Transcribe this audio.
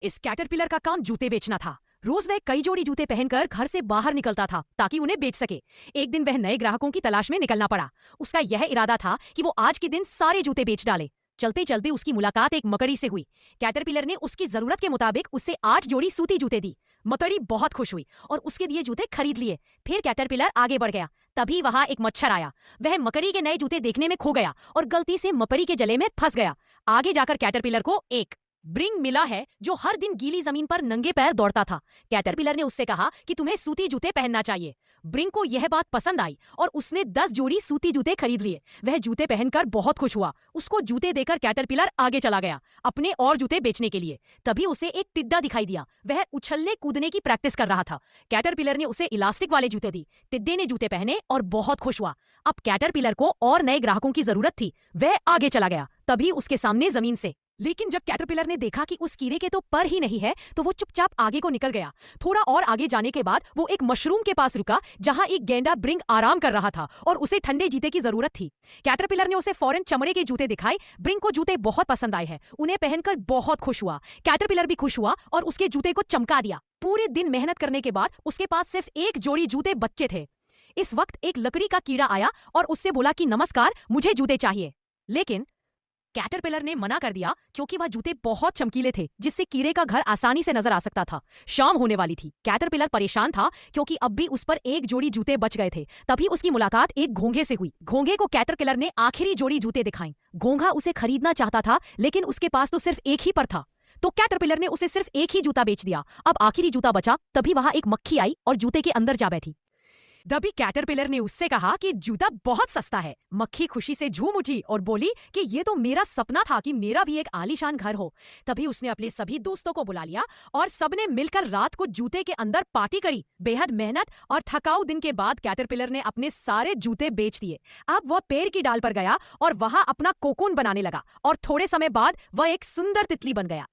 इस कैटरपिलर का काम जूते बेचना था। रोज वह कई जोड़ी जूते पहनकर घर से बाहर निकलता था ताकि उन्हें बेच सके। एक दिन वह नए ग्राहकों की तलाश में निकलना पड़ा। उसका यह इरादा था कि वो आज के दिन सारे जूते बेच डाले। चलते चलते उसकी मुलाकात एक मकड़ी से हुई। कैटरपिलर ने उसकी जरूरत के मुताबिक उससे 8 जोड़ी सूती जूते दी। मकड़ी बहुत खुश हुई और उसके दिए जूते खरीद लिए। फिर कैटरपिलर आगे बढ़ गया। तभी वहां एक मच्छर आया। वह मकड़ी के नए जूते देखने में खो गया और गलती से मकड़ी के जले में फंस गया। आगे जाकर कैटरपिलर को एक ब्रिंग मिला है जो हर दिन गीली जमीन पर नंगे पैर दौड़ता था। कैटरपिलर ने उससे कहा कि तुम्हें सूती जूते पहनना चाहिए। ब्रिंग को यह बात पसंद आई और उसने 10 जोड़ी सूती जूते खरीद लिए। वह जूते पहनकर बहुत खुश हुआ। उसको जूते देकर कैटरपिलर आगे चला गया अपने और जूते बेचने के लिए। तभी उसे एक टिड्डा दिखाई दिया। वह उछलने कूदने की प्रैक्टिस कर रहा था। कैटरपिलर ने उसे इलास्टिक वाले जूते दी। टिड्डे ने जूते पहने और बहुत खुश हुआ। अब कैटरपिलर को और नए ग्राहकों की जरूरत थी। वह आगे चला गया। तभी उसके सामने जमीन से लेकिन जब कैटरपिलर ने देखा कि उस कीड़े के तो पर ही नहीं है तो वो चुपचाप आगे को निकल गया। थोड़ा और आगे जाने के बाद वो एक मशरूम के पास रुका जहां एक गेंडा ब्रिंग आराम कर रहा था और उसे ठंडे जूते की जरूरत थी। कैटरपिलर ने उसे फौरन चमड़े के जूते दिखाए। ब्रिंग को जूते बहुत पसंद आए हैं। उन्हें पहनकर बहुत खुश हुआ। कैटरपिलर भी खुश हुआ और उसके जूते को चमका दिया। पूरे दिन मेहनत करने के बाद उसके पास सिर्फ एक जोड़ी जूते बच्चे थे। इस वक्त एक लकड़ी का कीड़ा आया और उससे बोला कि नमस्कार, मुझे जूते चाहिए। लेकिन कैटरपिलर ने मना कर दिया क्योंकि वह जूते बहुत चमकीले थे जिससे कीड़े का घर आसानी से नजर आ सकता था। शाम होने वाली थी। कैटरपिलर परेशान था क्योंकि अब भी उस पर एक जोड़ी जूते बच गए थे। तभी उसकी मुलाकात एक घोंघे से हुई। घोंघे को कैटरपिलर ने आखिरी जोड़ी जूते दिखाई। घोंघा उसे खरीदना चाहता था लेकिन उसके पास तो सिर्फ एक ही पर था। तो कैटरपिलर ने उसे सिर्फ एक ही जूता बेच दिया। अब आखिरी जूता बचा। तभी वहां एक मक्खी आई और जूते के अंदर जा बैठी। तभी कैटरपिलर ने उससे कहा कि जूता बहुत सस्ता है। मक्खी खुशी से झूम उठी और बोली कि ये तो मेरा सपना था कि मेरा भी एक आलीशान घर हो। तभी उसने अपने सभी दोस्तों को बुला लिया और सबने मिलकर रात को जूते के अंदर पार्टी करी। बेहद मेहनत और थकाऊ दिन के बाद कैटरपिलर ने अपने सारे जूते बेच दिए। अब वह पेड़ की डाल पर गया और वहां अपना कोकून बनाने लगा और थोड़े समय बाद वह एक सुंदर तितली बन गया।